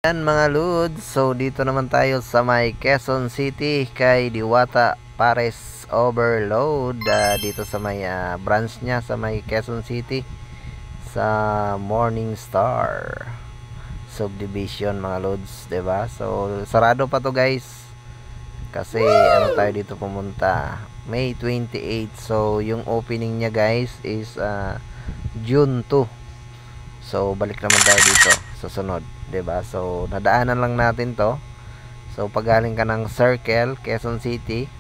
Yan mga Lods, so dito naman tayo sa may Quezon City kay Diwata Pares Overload, dito sa may branch niya sa may Quezon City sa Morning Star Subdivision mga Lods, 'di ba? So sarado pa to guys kasi ano tayo dito pumunta May 28, so yung opening niya guys is June 2. So balik naman tayo dito sa sunod, 'di ba? So nadaanan lang natin 'to. So pag galing ka ng Circle, Quezon City,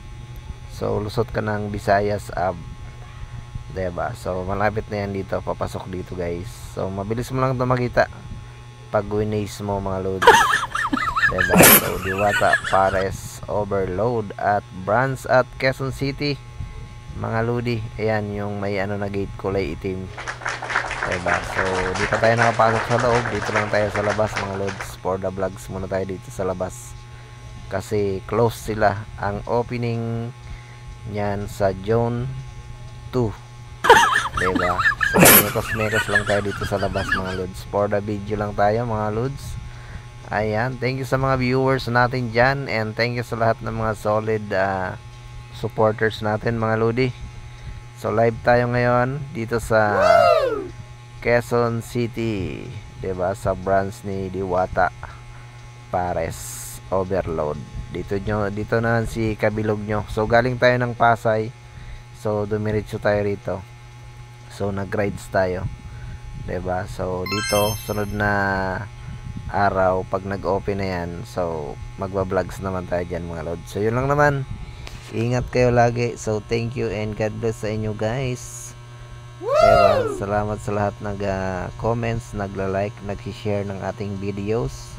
so lusot ka ng Visayas Ave, 'di ba? So malapit na yan dito, papasok dito, guys. So mabilis mo lang 'to makita pag winays mo mga loads. 'Di ba? So Diwata Pares Overload at branch at Quezon City, mga lodi. Ayan yung may ano na gate kulay itim. Diba? So, di pa tayo nakapasok sa loob. Dito lang tayo sa labas mga lods. For the vlogs muna tayo dito sa labas. Kasi close sila. Ang opening niyan sa June 2. Diba? So, mekos lang tayo dito sa labas mga lods. For the video lang tayo mga lods. Ayan. Thank you sa mga viewers natin dyan. And thank you sa lahat ng mga solid supporters natin mga lodi. So, live tayo ngayon dito sa Quezon City, 'di ba? Sa branch ni Diwata Pares Overload. Dito na si kabilog nyo. So galing tayo ng Pasay. So dumiretso tayo rito. So nag-rides tayo, 'di ba? So dito sunod na araw pag nag-open na yan, so magba-vlogs naman tayo diyan mga lord. So yun lang naman. Ingat kayo lagi. So thank you and God bless sa inyo guys. Diba? Salamat sa lahat nag-comments, nagla-like, nag-share ng ating videos.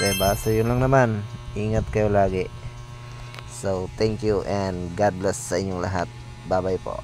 Diba? So yun lang naman. Ingat kayo lagi. So thank you and God bless sa inyong lahat. Bye bye po.